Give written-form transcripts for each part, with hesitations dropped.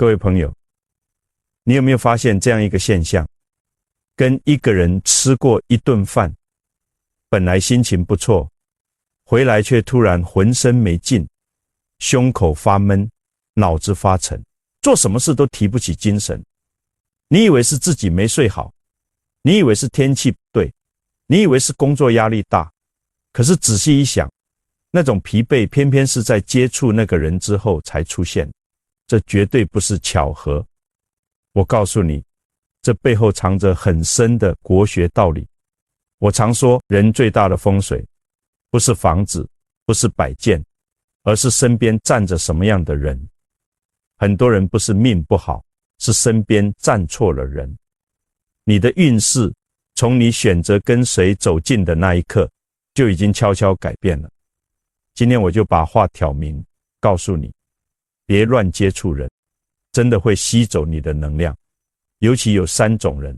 各位朋友，你有没有发现这样一个现象？跟一个人吃过一顿饭，本来心情不错，回来却突然浑身没劲，胸口发闷，脑子发沉，做什么事都提不起精神。你以为是自己没睡好，你以为是天气不对，你以为是工作压力大，可是仔细一想，那种疲惫偏偏是在接触那个人之后才出现，这绝对不是巧合。我告诉你，这背后藏着很深的国学道理。我常说，人最大的风水，不是房子，不是摆件，而是身边站着什么样的人。很多人不是命不好，是身边站错了人。你的运势，从你选择跟谁走近的那一刻，就已经悄悄改变了。今天我就把话挑明，告诉你，别乱接触人，真的会吸走你的能量。尤其有3种人，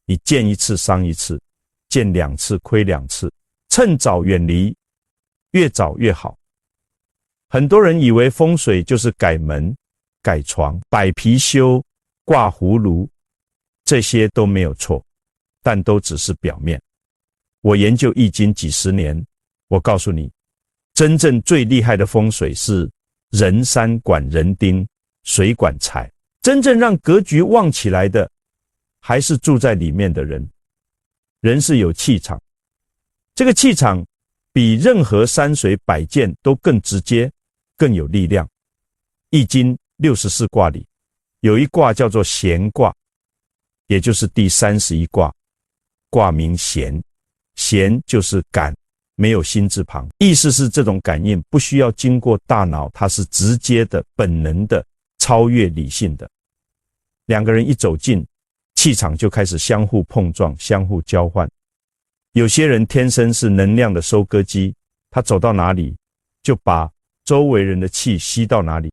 你见一次伤一次，见2次亏2次，趁早远离，越早越好。很多人以为风水就是改门、改床、摆貔貅、挂葫芦，这些都没有错，但都只是表面。我研究易经几十年，我告诉你，真正最厉害的风水是人山管人丁，水管财。真正让格局旺起来的，还是住在里面的人。人是有气场，这个气场比任何山水摆件都更直接，更有力量。易经64卦里，有一卦叫做咸卦，也就是第31卦，卦名咸。咸就是感，没有心字旁，意思是这种感应不需要经过大脑，它是直接的、本能的、超越理性的。2个人一走近，气场就开始相互碰撞，相互交换。有些人天生是能量的收割机，他走到哪里，就把周围人的气吸到哪里，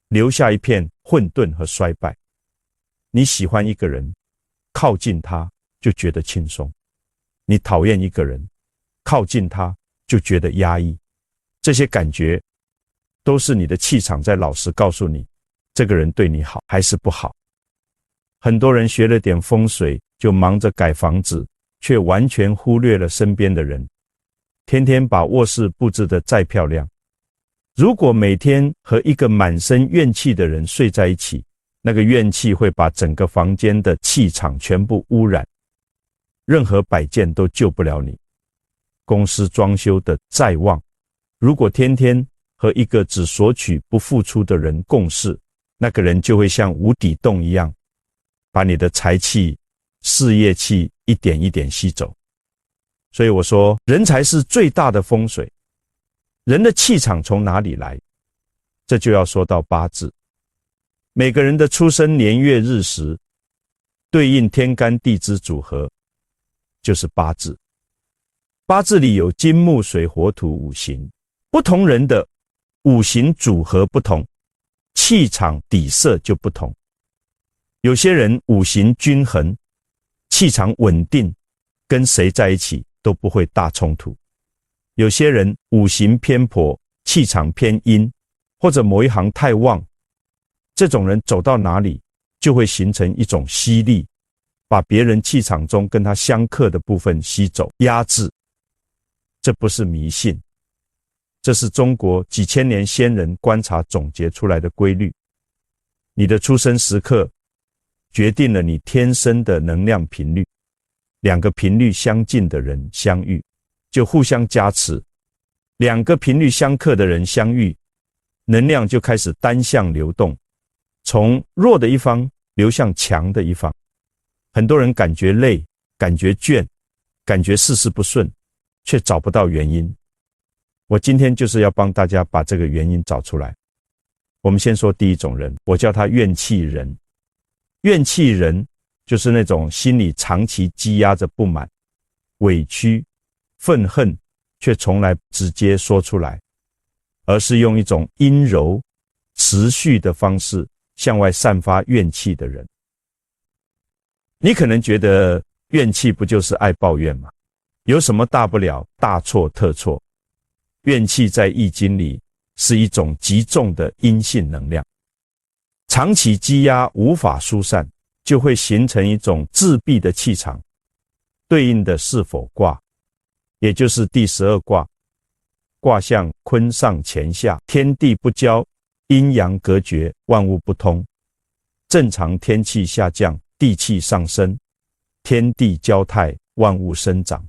留下一片混沌和衰败。你喜欢一个人，靠近他就觉得轻松；你讨厌一个人，靠近他就觉得压抑。这些感觉都是你的气场在老实告诉你，这个人对你好还是不好。很多人学了点风水，就忙着改房子，却完全忽略了身边的人。天天把卧室布置得再漂亮，如果每天和一个满身怨气的人睡在一起，那个怨气会把整个房间的气场全部污染，任何摆件都救不了你。公司装修的再旺，如果天天和一个只索取不付出的人共事，那个人就会像无底洞一样，把你的财气、事业气一点一点吸走。所以我说，人才是最大的风水。人的气场从哪里来？这就要说到八字。每个人的出生年月日时，对应天干地支组合，就是八字。八字里有金木水火土5行，不同人的5行组合不同，气场底色就不同。有些人5行均衡，气场稳定，跟谁在一起都不会大冲突。有些人5行偏颇，气场偏阴，或者某一行太旺，这种人走到哪里就会形成一种吸力，把别人气场中跟他相克的部分吸走、压制。这不是迷信，这是中国几千年先人观察总结出来的规律。你的出生时刻决定了你天生的能量频率，2个频率相近的人相遇，就互相加持；2个频率相克的人相遇，能量就开始单向流动，从弱的一方流向强的一方。很多人感觉累，感觉倦，感觉事事不顺，却找不到原因。我今天就是要帮大家把这个原因找出来。我们先说第一种人，我叫他怨气人。怨气人就是那种心里长期积压着不满、委屈、愤恨，却从来直接说出来，而是用一种阴柔、持续的方式向外散发怨气的人。你可能觉得怨气不就是爱抱怨吗？有什么大不了，大错特错。怨气在易经里是一种极重的阴性能量。长期积压无法疏散，就会形成一种自闭的气场，对应的是否卦，也就是第12卦。卦象坤上乾下，天地不交，阴阳隔绝，万物不通。正常天气下降，地气上升，天地交泰，万物生长。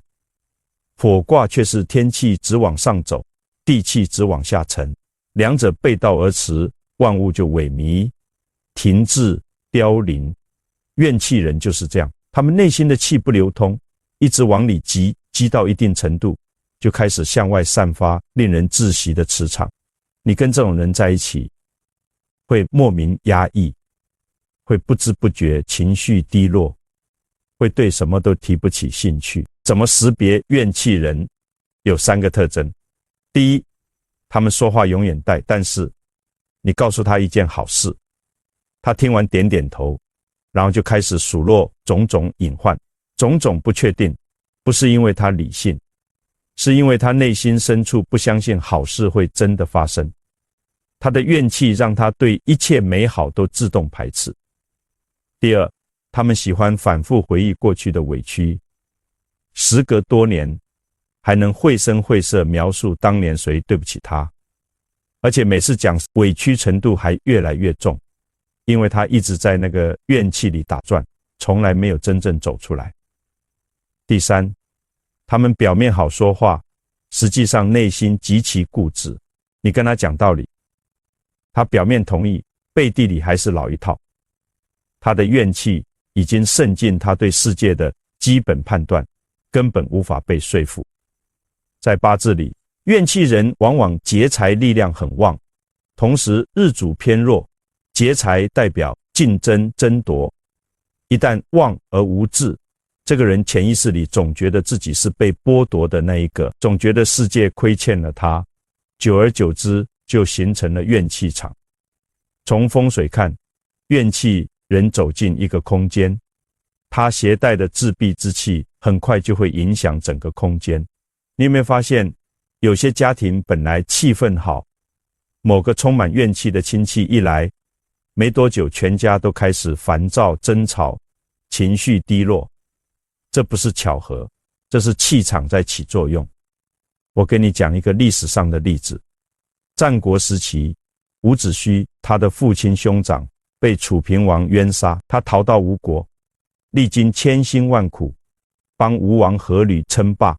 否卦却是天气直往上走，地气直往下沉，两者背道而驰，万物就萎靡、停滞、凋零。怨气人就是这样，他们内心的气不流通，一直往里积，积到一定程度，就开始向外散发令人窒息的磁场。你跟这种人在一起，会莫名压抑，会不知不觉情绪低落，会对什么都提不起兴趣。怎么识别怨气人？有3个特征。第一，他们说话永远带，但是你告诉他一件好事，他听完点点头，然后就开始数落种种隐患，种种不确定，不是因为他理性，是因为他内心深处不相信好事会真的发生。他的怨气让他对一切美好都自动排斥。第二，他们喜欢反复回忆过去的委屈，时隔多年还能绘声绘色描述当年谁对不起他，而且每次讲委屈程度还越来越重，因为他一直在那个怨气里打转，从来没有真正走出来。第三，他们表面好说话，实际上内心极其固执。你跟他讲道理，他表面同意，背地里还是老一套。他的怨气已经渗进他对世界的基本判断，根本无法被说服。在八字里，怨气人往往劫财力量很旺，同时日主偏弱，劫财代表竞争争夺，一旦旺而无志，这个人潜意识里总觉得自己是被剥夺的那一个，总觉得世界亏欠了他，久而久之就形成了怨气场。从风水看，怨气人走进一个空间，他携带的自闭之气很快就会影响整个空间。你有没有发现，有些家庭本来气氛好，某个充满怨气的亲戚一来，没多久全家都开始烦躁争吵，情绪低落。这不是巧合，这是气场在起作用。我跟你讲一个历史上的例子。战国时期，伍子胥他的父亲兄长被楚平王冤杀，他逃到吴国，历经千辛万苦，帮吴王阖闾称霸，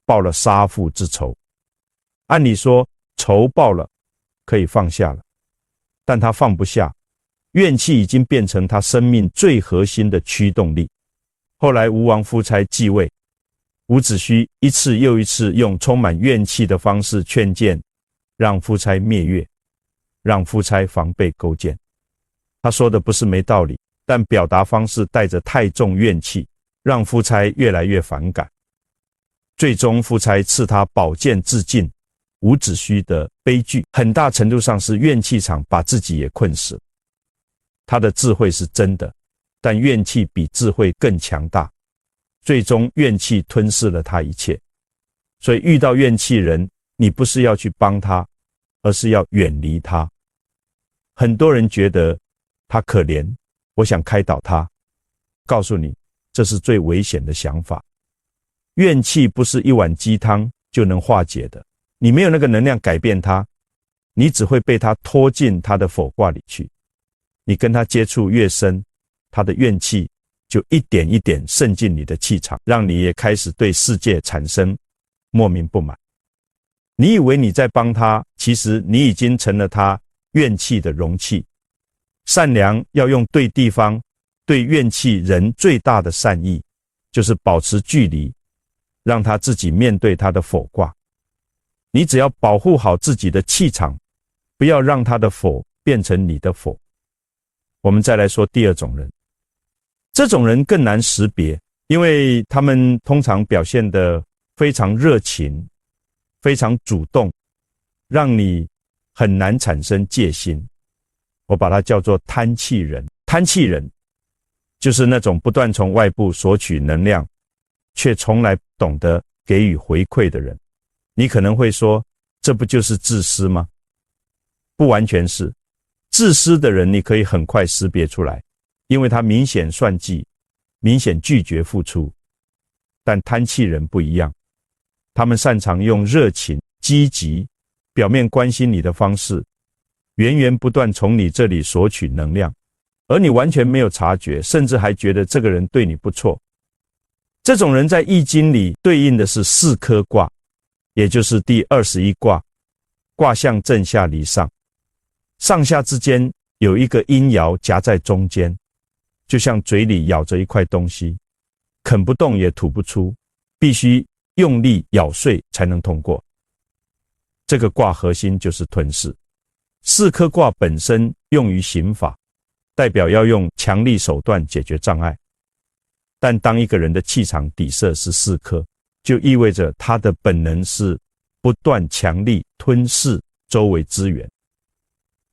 报了杀父之仇。按理说仇报了，可以放下了，但他放不下，怨气已经变成他生命最核心的驱动力。后来吴王夫差继位，伍子胥一次又一次用充满怨气的方式劝谏，让夫差灭越，让夫差防备勾践。他说的不是没道理，但表达方式带着太重怨气，让夫差越来越反感。最终夫差赐他宝剑自尽。伍子胥的悲剧很大程度上是怨气场把自己也困死。他的智慧是真的，但怨气比智慧更强大，最终怨气吞噬了他一切。所以遇到怨气人，你不是要去帮他，而是要远离他。很多人觉得他可怜，我想开导他，告诉你，这是最危险的想法。怨气不是一碗鸡汤就能化解的，你没有那个能量改变他，你只会被他拖进他的否卦里去。你跟他接触越深，他的怨气就一点一点渗进你的气场，让你也开始对世界产生莫名不满。你以为你在帮他，其实你已经成了他怨气的容器。善良要用对地方，对怨气人最大的善意，就是保持距离，让他自己面对他的否卦。你只要保护好自己的气场，不要让他的否变成你的否。我们再来说第二种人，这种人更难识别，因为他们通常表现得非常热情，非常主动，让你很难产生戒心。我把它叫做贪气人。贪气人就是那种不断从外部索取能量，却从来懂得给予回馈的人。你可能会说，这不就是自私吗？不完全是。自私的人你可以很快识别出来，因为他明显算计，明显拒绝付出。但贪气人不一样，他们擅长用热情、积极、表面关心你的方式，源源不断从你这里索取能量，而你完全没有察觉，甚至还觉得这个人对你不错。这种人在易经里对应的是四颗卦，也就是第21卦，卦象正下离上，上下之间有一个阴爻夹在中间，就像嘴里咬着一块东西，啃不动也吐不出，必须用力咬碎才能通过。这个卦核心就是吞噬。四颗卦本身用于刑法，代表要用强力手段解决障碍。但当一个人的气场底色是4颗，就意味着他的本能是不断强力吞噬周围资源，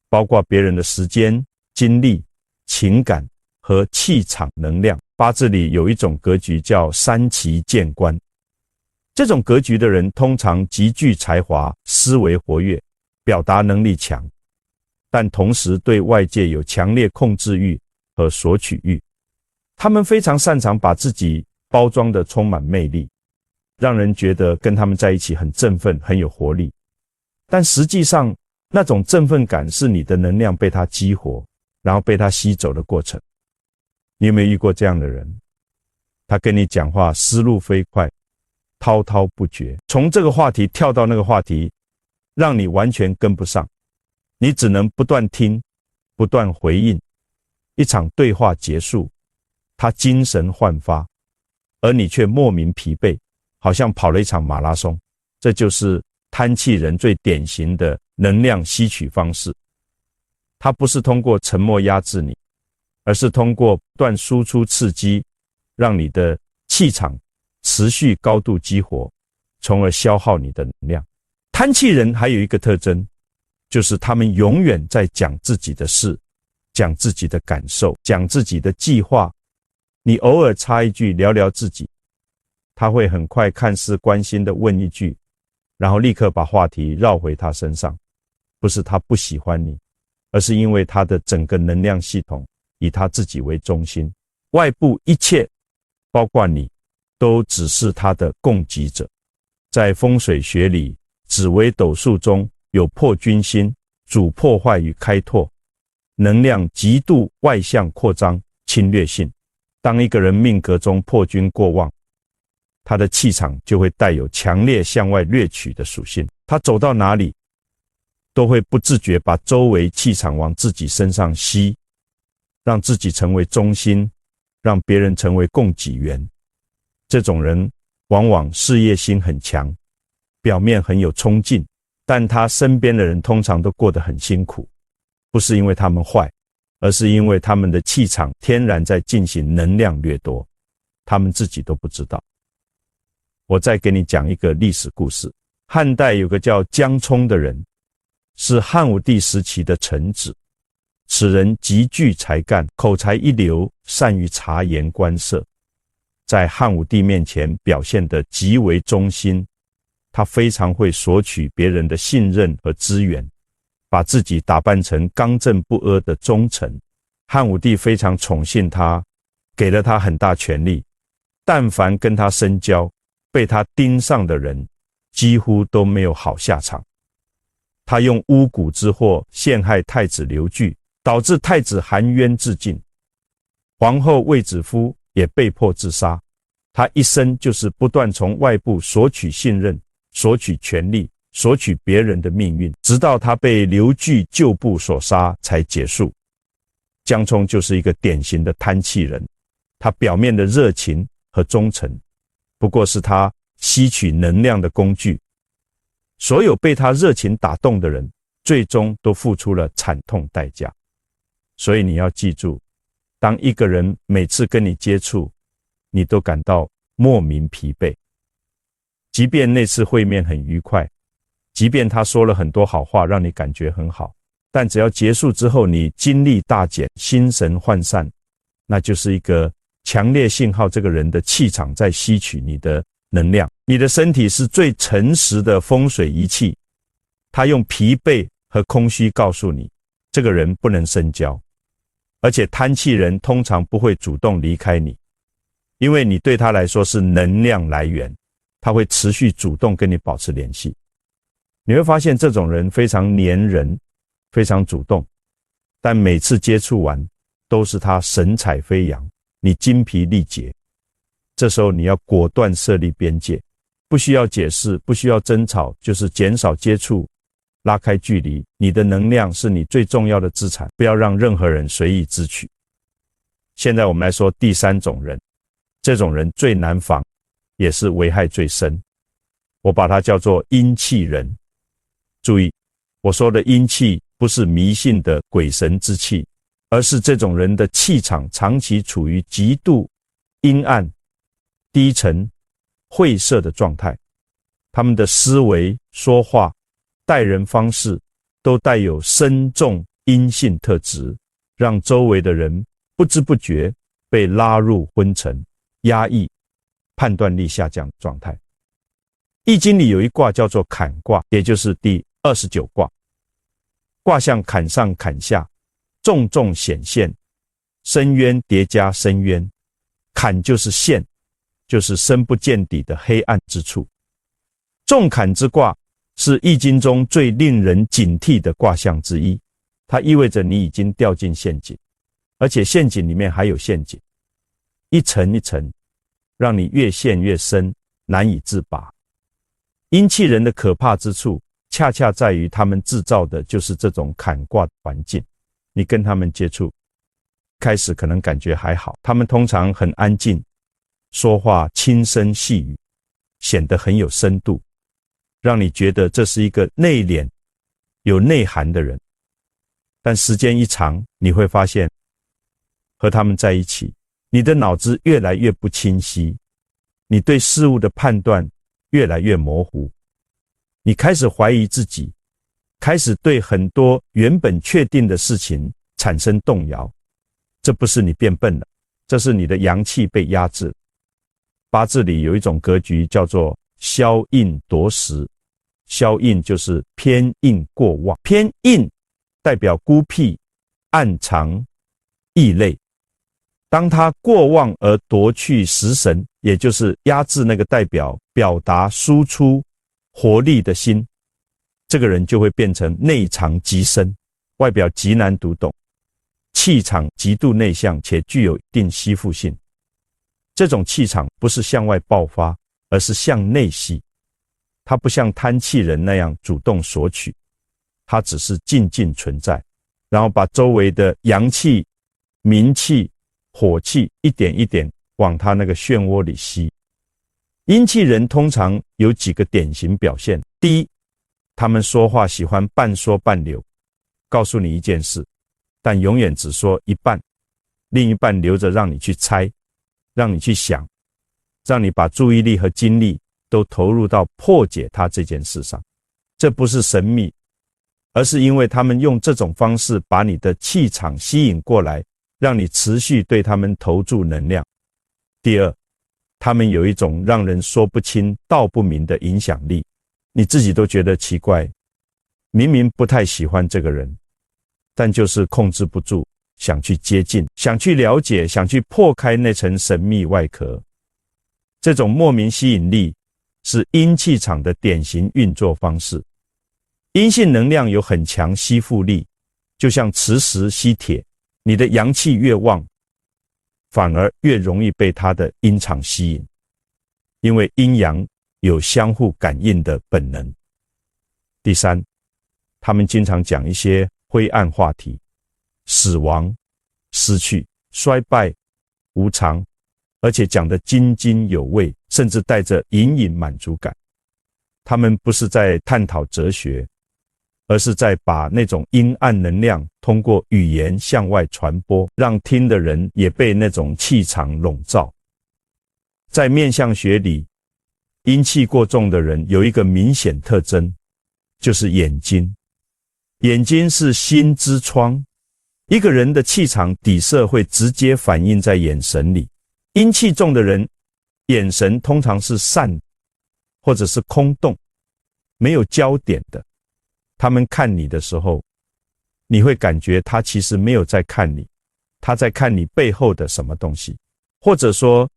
包括别人的时间、精力、情感和气场能量。八字里有一种格局叫三奇见官，这种格局的人通常极具才华，思维活跃，表达能力强，但同时对外界有强烈控制欲和索取欲。他们非常擅长把自己包装得充满魅力，让人觉得跟他们在一起很振奋，很有活力。但实际上，那种振奋感是你的能量被他激活，然后被他吸走的过程。你有没有遇过这样的人？他跟你讲话思路飞快，滔滔不绝，从这个话题跳到那个话题，让你完全跟不上，你只能不断听，不断回应。一场对话结束，他精神焕发，而你却莫名疲惫，好像跑了一场马拉松。这就是贪气人最典型的能量吸取方式。他不是通过沉默压制你，而是通过不断输出刺激，让你的气场持续高度激活，从而消耗你的能量。贪气人还有一个特征，就是他们永远在讲自己的事，讲自己的感受，讲自己的计划。你偶尔插一句聊聊自己，他会很快看似关心地问一句，然后立刻把话题绕回他身上。不是他不喜欢你，而是因为他的整个能量系统以他自己为中心，外部一切包括你都只是他的供给者。在风水学里，紫微斗数中有破军星，主破坏与开拓，能量极度外向扩张，侵略性。当一个人命格中破军过旺，他的气场就会带有强烈向外掠取的属性，他走到哪里都会不自觉把周围气场往自己身上吸，让自己成为中心，让别人成为供给源。这种人往往事业心很强，表面很有冲劲，但他身边的人通常都过得很辛苦，不是因为他们坏，而是因为他们的气场天然在进行能量掠夺，他们自己都不知道。我再给你讲一个历史故事。汉代有个叫江充的人，是汉武帝时期的臣子。此人极具才干，口才一流，善于察言观色，在汉武帝面前表现得极为忠心。他非常会索取别人的信任和资源，把自己打扮成刚正不阿的忠臣。汉武帝非常宠信他，给了他很大权力，但凡跟他深交，被他盯上的人几乎都没有好下场。他用巫蛊之祸陷害太子刘据，导致太子含冤自尽，皇后卫子夫也被迫自杀。他一生就是不断从外部索取信任，索取权力，索取别人的命运，直到他被刘据旧部所杀才结束。江充就是一个典型的贪气人，他表面的热情和忠诚不过是他吸取能量的工具。所有被他热情打动的人，最终都付出了惨痛代价。所以你要记住，当一个人每次跟你接触，你都感到莫名疲惫，即便那次会面很愉快，即便他说了很多好话让你感觉很好，但只要结束之后你精力大减，心神涣散，那就是一个强烈信号，这个人的气场在吸取你的能量。你的身体是最诚实的风水仪器，它用疲惫和空虚告诉你，这个人不能深交。而且贪气人通常不会主动离开你，因为你对他来说是能量来源，他会持续主动跟你保持联系。你会发现这种人非常黏人，非常主动，但每次接触完都是他神采飞扬，你精疲力竭。这时候你要果断设立边界，不需要解释，不需要争吵，就是减少接触，拉开距离。你的能量是你最重要的资产，不要让任何人随意支取。现在我们来说第三种人，这种人最难防，也是危害最深，我把它叫做阴气人。注意，我说的阴气不是迷信的鬼神之气，而是这种人的气场长期处于极度阴暗、低沉、晦涩的状态。他们的思维、说话、待人方式都带有深重阴性特质，让周围的人不知不觉被拉入昏沉、压抑、判断力下降的状态。易经里有一卦叫做坎卦，也就是第29卦。卦象坎上坎下，重重显现，深渊叠加深渊。坎就是陷，就是深不见底的黑暗之处。重坎之卦是易经中最令人警惕的卦象之一，它意味着你已经掉进陷阱，而且陷阱里面还有陷阱，一层一层，让你越陷越深，难以自拔。阴气人的可怕之处，恰恰在于他们制造的就是这种坎卦环境。你跟他们接触，开始可能感觉还好，他们通常很安静，说话轻声细语，显得很有深度，让你觉得这是一个内敛、有内涵的人。但时间一长，你会发现，和他们在一起，你的脑子越来越不清晰，你对事物的判断越来越模糊，你开始怀疑自己，开始对很多原本确定的事情产生动摇。这不是你变笨了，这是你的阳气被压制。八字里有一种格局叫做消印夺实，消印就是偏印过旺，偏印代表孤僻、暗藏、异类。当他过旺而夺去食神，也就是压制那个代表表达、输出活力的心，这个人就会变成内藏极深，外表极难读懂，气场极度内向且具有一定吸附性。这种气场不是向外爆发，而是向内吸。它不像贪气人那样主动索取，它只是静静存在，然后把周围的阳气、明气、火气一点一点往他那个漩涡里吸。阴气人通常有几个典型表现。第一，他们说话喜欢半说半留，告诉你一件事，但永远只说一半，另一半留着让你去猜，让你去想，让你把注意力和精力都投入到破解它这件事上。这不是神秘，而是因为他们用这种方式把你的气场吸引过来，让你持续对他们投注能量。第二，他们有一种让人说不清道不明的影响力，你自己都觉得奇怪，明明不太喜欢这个人，但就是控制不住，想去接近，想去了解，想去破开那层神秘外壳。这种莫名吸引力是阴气场的典型运作方式。阴性能量有很强吸附力，就像磁石吸铁，你的阳气越旺，反而越容易被它的阴场吸引，因为阴阳有相互感应的本能。第三，他们经常讲一些灰暗话题，死亡、失去、衰败、无常，而且讲得津津有味，甚至带着隐隐满足感。他们不是在探讨哲学，而是在把那种阴暗能量通过语言向外传播，让听的人也被那种气场笼罩。在面相学里，阴气过重的人有一个明显特征，就是眼睛。眼睛是心之窗，一个人的气场底色会直接反映在眼神里。阴气重的人，眼神通常是散或者是空洞，没有焦点的。他们看你的时候，你会感觉他其实没有在看你，他在看你背后的什么东西，或者说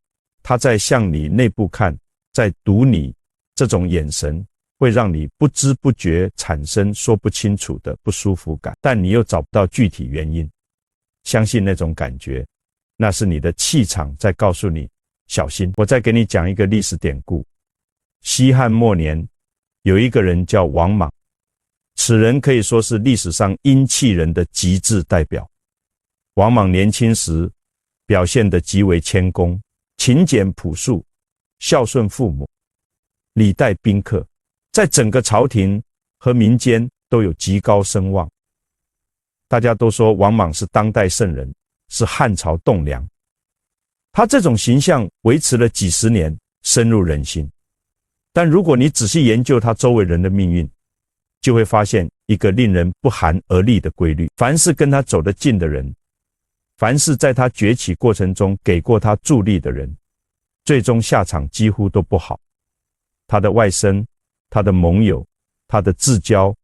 他在向你内部看，在读你。这种眼神会让你不知不觉产生说不清楚的不舒服感，但你又找不到具体原因。相信那种感觉，那是你的气场在告诉你小心。我再给你讲一个历史典故。西汉末年有一个人叫王莽，此人可以说是历史上阴气人的极致代表。王莽年轻时表现得极为谦恭，勤俭朴素，孝顺父母，礼待宾客，在整个朝廷和民间都有极高声望。大家都说王莽是当代圣人，是汉朝栋梁。他这种形象维持了几十年，深入人心。但如果你仔细研究他周围人的命运，就会发现一个令人不寒而栗的规律：凡是跟他走得近的人，凡是在他崛起过程中给过他助力的人，最终下场几乎都不好。他的外甥，他的盟友，他的至交，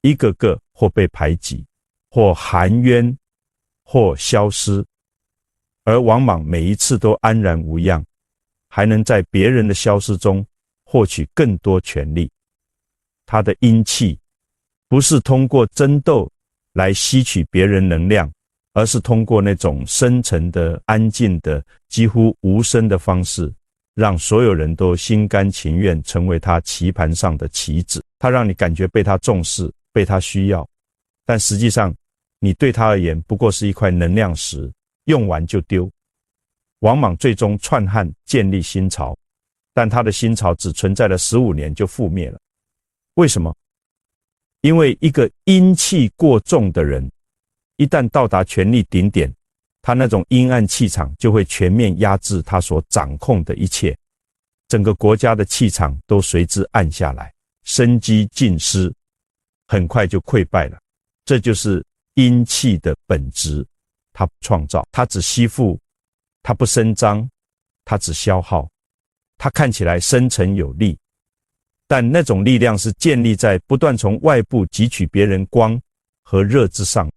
一个个或被排挤，或含冤，或消失。而王莽每一次都安然无恙，还能在别人的消失中获取更多权力。他的阴气不是通过争斗来吸取别人能量，而是通过那种深沉的、安静的、几乎无声的方式，让所有人都心甘情愿成为他棋盘上的棋子。他让你感觉被他重视，被他需要，但实际上你对他而言不过是一块能量石，用完就丢。王莽最终篡汉建立新朝，但他的新朝只存在了15年就覆灭了。为什么？因为一个阴气过重的人，一旦到达权力顶点，他那种阴暗气场就会全面压制他所掌控的一切，整个国家的气场都随之暗下来，生机尽失，很快就溃败了。这就是阴气的本质，它不创造，它只吸附，它不伸张，它只消耗，它看起来深沉有力，但那种力量是建立在不断从外部汲取别人光和热之上。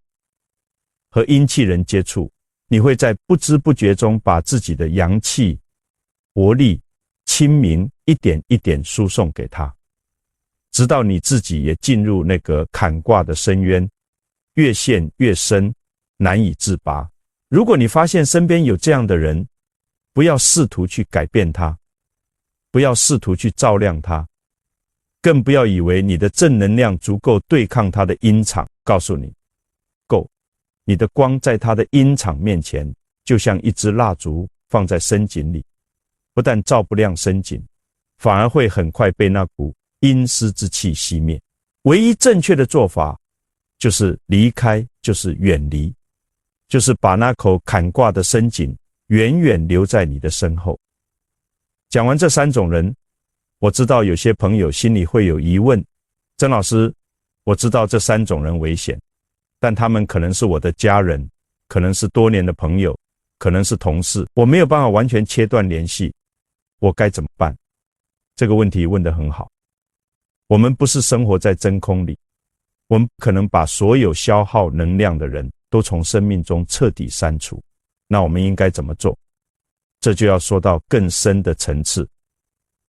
和阴气人接触，你会在不知不觉中把自己的阳气、活力、清明一点一点输送给他，直到你自己也进入那个坎卦的深渊，越陷越深，难以自拔。如果你发现身边有这样的人，不要试图去改变他，不要试图去照亮他，更不要以为你的正能量足够对抗他的阴场。告诉你，够，你的光在他的阴场面前，就像一支蜡烛放在深井里，不但照不亮深井，反而会很快被那股阴湿之气熄灭。唯一正确的做法就是离开，就是远离，就是把那口坎卦的深井远远留在你的身后。讲完这3种人，我知道有些朋友心里会有疑问，曾老师，我知道这3种人危险，但他们可能是我的家人，可能是多年的朋友，可能是同事，我没有办法完全切断联系，我该怎么办？这个问题问得很好。我们不是生活在真空里，我们不可能把所有消耗能量的人都从生命中彻底删除。那我们应该怎么做？这就要说到更深的层次，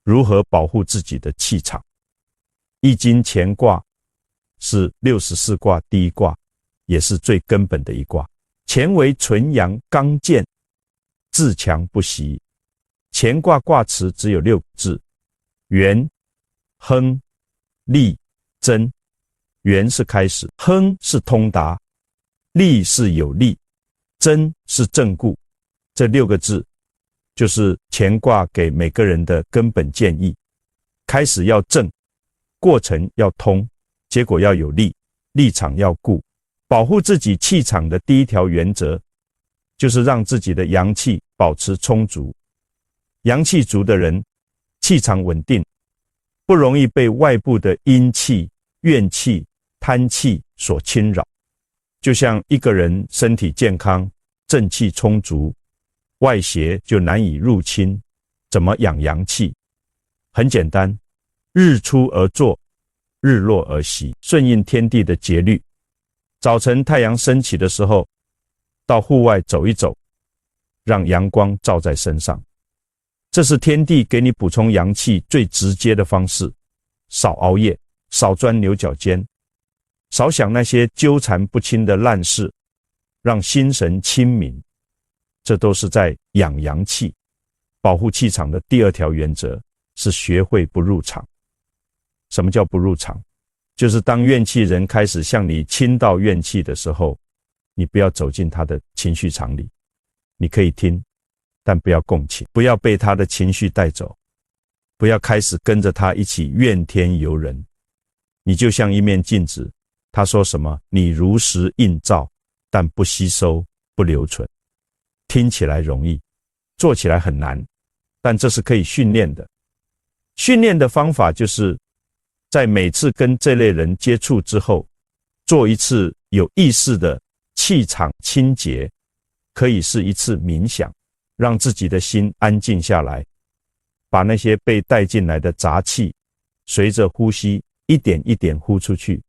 如何保护自己的气场。易经乾卦是64卦第一卦，也是最根本的一卦。乾为纯阳刚健，自强不息。乾卦卦辞只有6个字：元、亨、利、贞。元是开始，亨是通达，利是有利，贞是正固。这6个字就是乾卦给每个人的根本建议。开始要正，过程要通，结果要有利，立场要固。保护自己气场的第一条原则，就是让自己的阳气保持充足。阳气足的人，气场稳定，不容易被外部的阴气、怨气、贪气所侵扰。就像一个人身体健康，正气充足，外邪就难以入侵。怎么养阳气？很简单，日出而作，日落而息，顺应天地的节律。早晨太阳升起的时候，到户外走一走，让阳光照在身上。这是天地给你补充阳气最直接的方式。少熬夜，少钻牛角尖，少想那些纠缠不清的烂事，让心神清明，这都是在养阳气。保护气场的第二条原则是学会不入场。什么叫不入场？就是当怨气人开始向你倾倒怨气的时候，你不要走进他的情绪场里。你可以听，但不要共情，不要被他的情绪带走，不要开始跟着他一起怨天尤人。你就像一面镜子，他说什么你如实映照，但不吸收，不留存。听起来容易，做起来很难，但这是可以训练的。训练的方法就是在每次跟这类人接触之后，做一次有意识的气场清洁，可以是一次冥想，让自己的心安静下来，把那些被带进来的杂气随着呼吸一点一点呼出去，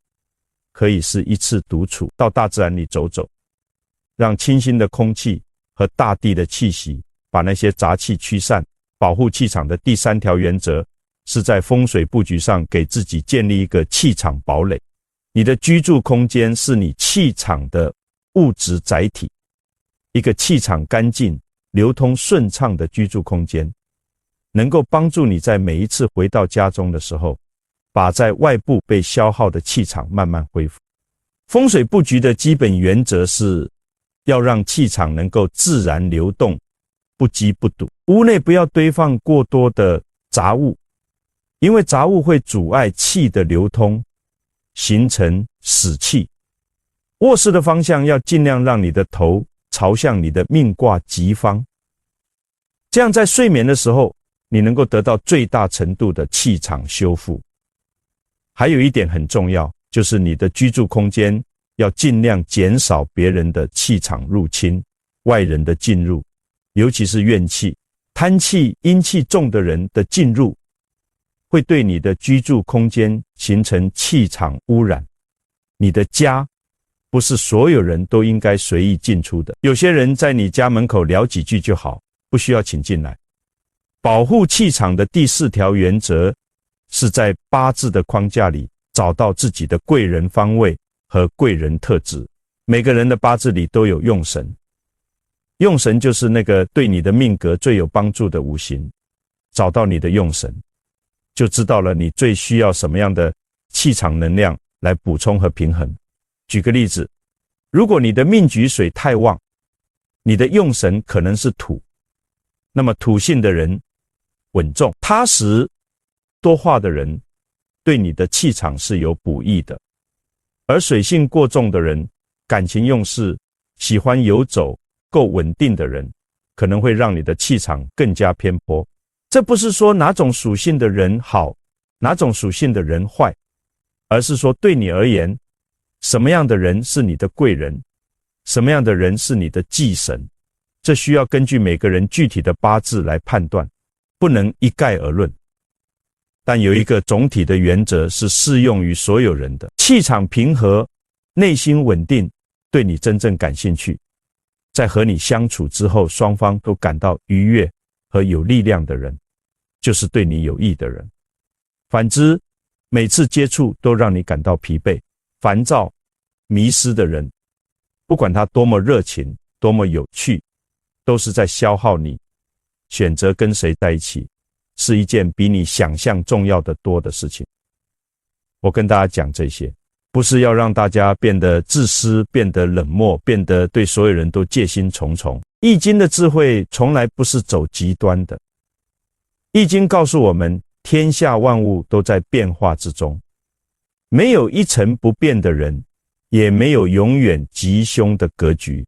可以是一次独处，到大自然里走走，让清新的空气和大地的气息把那些杂气驱散。保护气场的第三条原则是在风水布局上给自己建立一个气场堡垒。你的居住空间是你气场的物质载体，一个气场干净、流通顺畅的居住空间，能够帮助你在每一次回到家中的时候，把在外部被消耗的气场慢慢恢复。风水布局的基本原则是要让气场能够自然流动，不积不堵。屋内不要堆放过多的杂物，因为杂物会阻碍气的流通，形成死气。卧室的方向要尽量让你的头朝向你的命卦吉方，这样在睡眠的时候，你能够得到最大程度的气场修复。还有一点很重要，就是你的居住空间要尽量减少别人的气场入侵，外人的进入，尤其是怨气、贪气、阴气重的人的进入，会对你的居住空间形成气场污染。你的家不是所有人都应该随意进出的，有些人在你家门口聊几句就好，不需要请进来。保护气场的第四条原则是在八字的框架里找到自己的贵人方位和贵人特质。每个人的八字里都有用神，用神就是那个对你的命格最有帮助的五行。找到你的用神，就知道了你最需要什么样的气场能量来补充和平衡。举个例子，如果你的命局水太旺，你的用神可能是土，那么土性的人稳重、踏实、多话的人，对你的气场是有补益的。而水性过重的人，感情用事、喜欢游走、够稳定的人，可能会让你的气场更加偏颇。这不是说哪种属性的人好，哪种属性的人坏，而是说对你而言，什么样的人是你的贵人，什么样的人是你的忌神，这需要根据每个人具体的八字来判断，不能一概而论。但有一个总体的原则是适用于所有人的：气场平和，内心稳定，对你真正感兴趣，在和你相处之后，双方都感到愉悦和有力量的人，就是对你有益的人。反之，每次接触都让你感到疲惫、烦躁、迷失的人，不管他多么热情、多么有趣，都是在消耗你。选择跟谁在一起，是一件比你想象重要的多的事情。我跟大家讲这些，不是要让大家变得自私、变得冷漠、变得对所有人都戒心重重。易经的智慧从来不是走极端的。易经告诉我们，天下万物都在变化之中，没有一成不变的人，也没有永远吉凶的格局。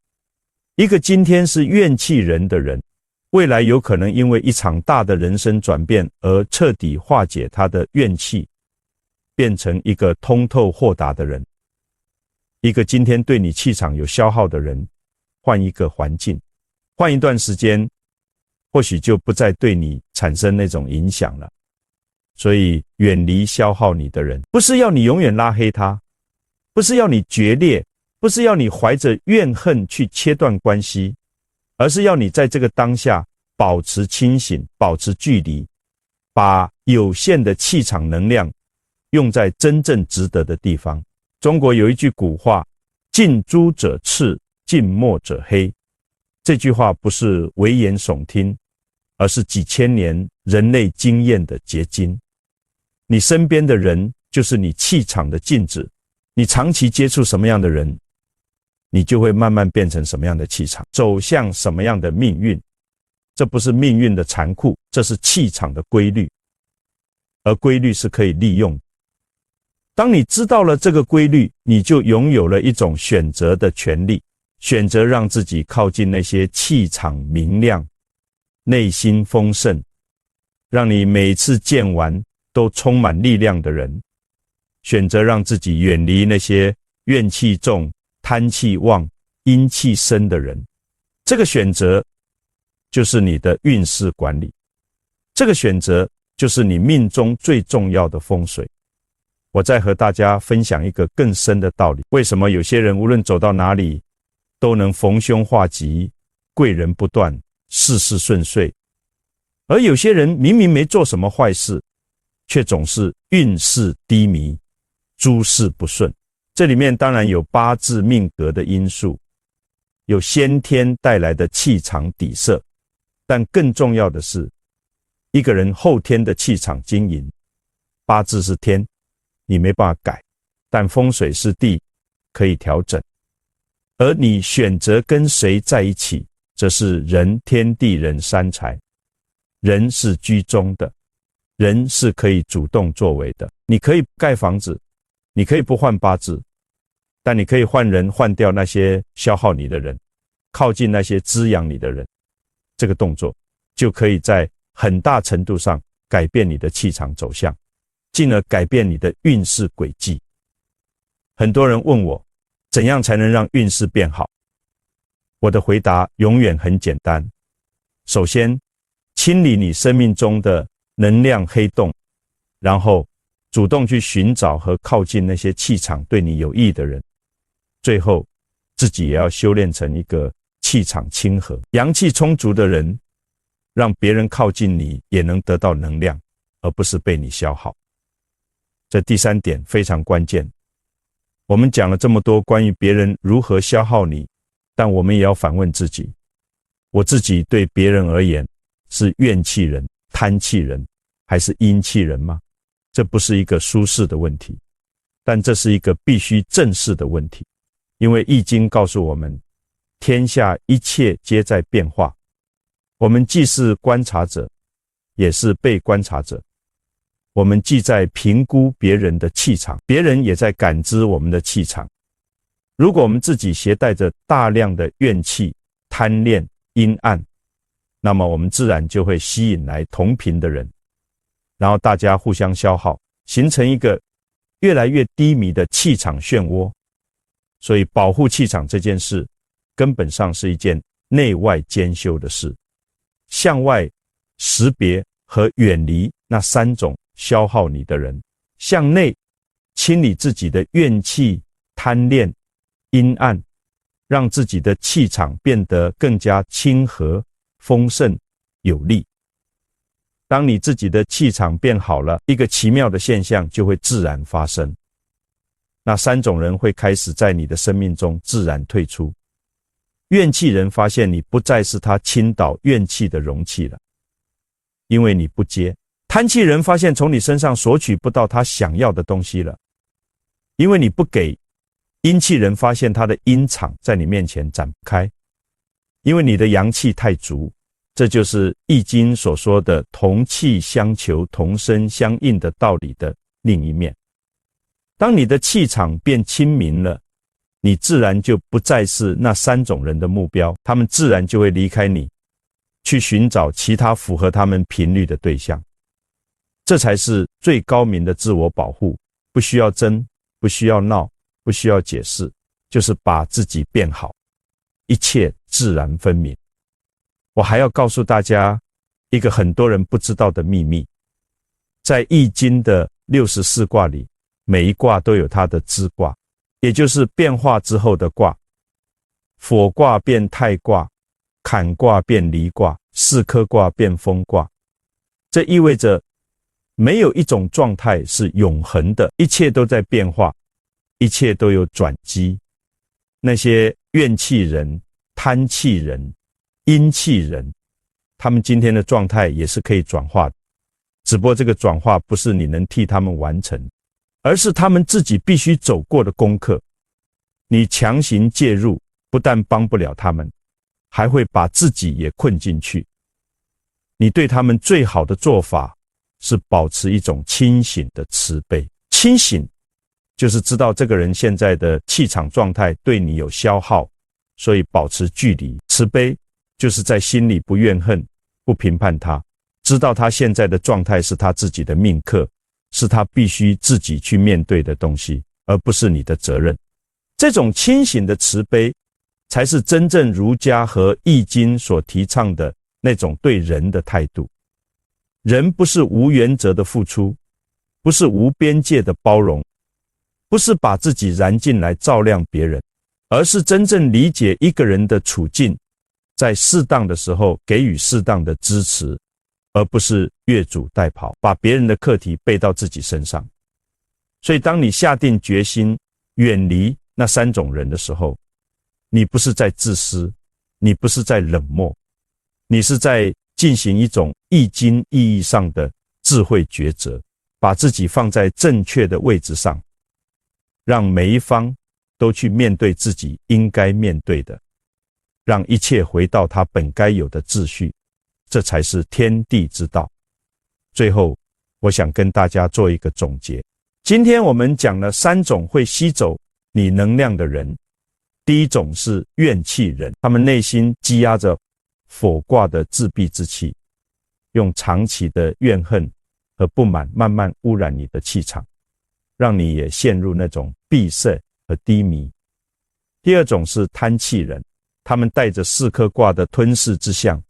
一个今天是怨气人的人，未来有可能因为一场大的人生转变而彻底化解他的怨气，变成一个通透豁达的人。一个今天对你气场有消耗的人，换一个环境，换一段时间，或许就不再对你产生那种影响了。所以远离消耗你的人，不是要你永远拉黑他，不是要你决裂，不是要你怀着怨恨去切断关系，而是要你在这个当下保持清醒，保持距离，把有限的气场能量用在真正值得的地方。中国有一句古话，近朱者赤，近墨者黑。这句话不是危言耸听，而是几千年人类经验的结晶。你身边的人就是你气场的镜子，你长期接触什么样的人，你就会慢慢变成什么样的气场，走向什么样的命运。这不是命运的残酷，这是气场的规律，而规律是可以利用的。当你知道了这个规律，你就拥有了一种选择的权利，选择让自己靠近那些气场明亮、内心丰盛，让你每次见完都充满力量的人，选择让自己远离那些怨气重、贪气旺、阴气深的人。这个选择就是你的运势管理，这个选择就是你命中最重要的风水。我再和大家分享一个更深的道理，为什么有些人无论走到哪里都能逢凶化吉，贵人不断，事事顺遂，而有些人明明没做什么坏事，却总是运势低迷，诸事不顺。这里面当然有八字命格的因素，有先天带来的气场底色，但更重要的是一个人后天的气场经营。八字是天，你没办法改，但风水是地，可以调整。而你选择跟谁在一起，则是人天地人三才。人是居中的，人是可以主动作为的。你可以盖房子，你可以不换八字，但你可以换人，换掉那些消耗你的人，靠近那些滋养你的人。这个动作就可以在很大程度上改变你的气场走向，进而改变你的运势轨迹。很多人问我，怎样才能让运势变好？我的回答永远很简单。首先，清理你生命中的能量黑洞，然后主动去寻找和靠近那些气场对你有益的人。最后，自己也要修炼成一个气场亲和、阳气充足的人，让别人靠近你也能得到能量，而不是被你消耗。这第三点非常关键。我们讲了这么多关于别人如何消耗你，但我们也要反问自己，我自己对别人而言是怨气人、贪气人，还是阴气人吗？这不是一个舒适的问题，但这是一个必须正视的问题。因为易经告诉我们，天下一切皆在变化，我们既是观察者，也是被观察者。我们既在评估别人的气场，别人也在感知我们的气场。如果我们自己携带着大量的怨气、贪恋、阴暗，那么我们自然就会吸引来同频的人，然后大家互相消耗，形成一个越来越低迷的气场漩涡。所以保护气场这件事，根本上是一件内外兼修的事。向外识别和远离那三种消耗你的人，向内清理自己的怨气、贪恋、阴暗，让自己的气场变得更加亲和、丰盛、有力。当你自己的气场变好了，一个奇妙的现象就会自然发生。那三种人会开始在你的生命中自然退出。怨气人发现你不再是他倾倒怨气的容器了，因为你不接。贪气人发现从你身上索取不到他想要的东西了，因为你不给。阴气人发现他的阴场在你面前展不开，因为你的阳气太足。这就是易经所说的同气相求、同声相应的道理的另一面。当你的气场变清明了，你自然就不再是那三种人的目标，他们自然就会离开你，去寻找其他符合他们频率的对象。这才是最高明的自我保护，不需要争，不需要闹，不需要解释，就是把自己变好，一切自然分明。我还要告诉大家一个很多人不知道的秘密，在易经的64卦里，每一卦都有它的支卦，也就是变化之后的卦。火卦变太卦，坎卦变离卦，四科卦变风卦。这意味着没有一种状态是永恒的，一切都在变化，一切都有转机。那些怨气人、贪气人、阴气人，他们今天的状态也是可以转化的，只不过这个转化不是你能替他们完成，而是他们自己必须走过的功课。你强行介入，不但帮不了他们，还会把自己也困进去。你对他们最好的做法是保持一种清醒的慈悲。清醒就是知道这个人现在的气场状态对你有消耗，所以保持距离。慈悲就是在心里不怨恨，不评判他，知道他现在的状态是他自己的命课，是他必须自己去面对的东西，而不是你的责任。这种清醒的慈悲才是真正儒家和易经所提倡的那种对人的态度。人不是无原则的付出，不是无边界的包容，不是把自己燃进来照亮别人，而是真正理解一个人的处境，在适当的时候给予适当的支持，而不是越俎代庖，把别人的课题背到自己身上。所以当你下定决心远离那三种人的时候，你不是在自私，你不是在冷漠，你是在进行一种易经意义上的智慧抉择，把自己放在正确的位置上，让每一方都去面对自己应该面对的，让一切回到它本该有的秩序，这才是天地之道。最后，我想跟大家做一个总结。今天我们讲了三种会吸走你能量的人。第一种是怨气人，他们内心积压着火卦的自闭之气，用长期的怨恨和不满慢慢污染你的气场，让你也陷入那种闭塞和低迷。第二种是贪气人，他们带着四科卦的吞噬之象，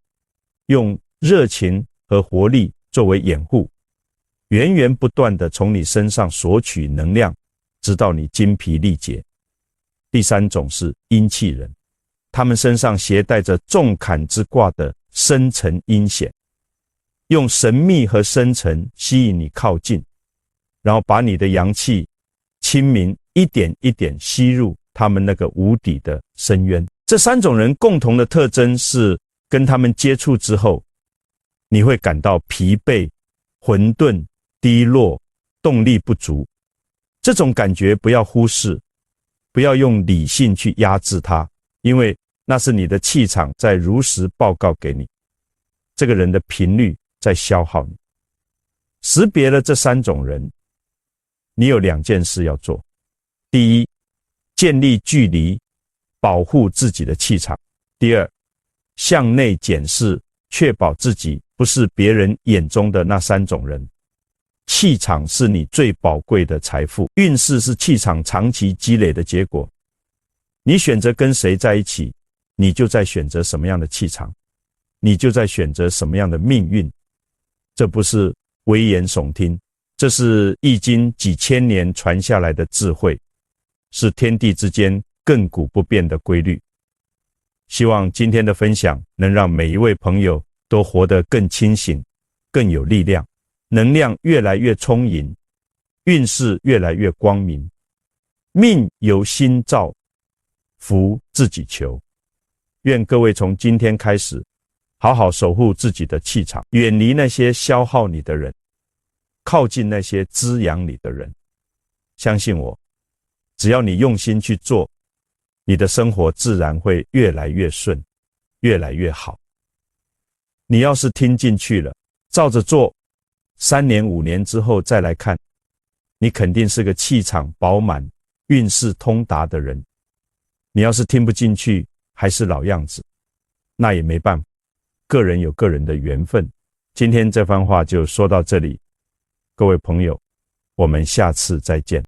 用热情和活力作为掩护，源源不断地从你身上索取能量，直到你精疲力竭。第三种是阴气人，他们身上携带着重坎之卦的深沉阴险，用神秘和深沉吸引你靠近，然后把你的阳气清明一点一点吸入他们那个无底的深渊。这三种人共同的特征是，跟他们接触之后，你会感到疲惫、混沌、低落、动力不足。这种感觉不要忽视，不要用理性去压制它，因为那是你的气场在如实报告给你，这个人的频率在消耗你。识别了这三种人，你有两件事要做。第一，建立距离，保护自己的气场。第二，向内检视，确保自己不是别人眼中的那三种人。气场是你最宝贵的财富，运势是气场长期积累的结果。你选择跟谁在一起，你就在选择什么样的气场，你就在选择什么样的命运。这不是危言耸听，这是易经几千年传下来的智慧，是天地之间亘古不变的规律。希望今天的分享能让每一位朋友都活得更清醒，更有力量，能量越来越充盈，运势越来越光明。命由心造，福自己求。愿各位从今天开始，好好守护自己的气场，远离那些消耗你的人，靠近那些滋养你的人。相信我，只要你用心去做，你的生活自然会越来越顺，越来越好。你要是听进去了，照着做，3年5年之后再来看，你肯定是个气场饱满、运势通达的人。你要是听不进去，还是老样子，那也没办法，个人有个人的缘分。今天这番话就说到这里，各位朋友，我们下次再见。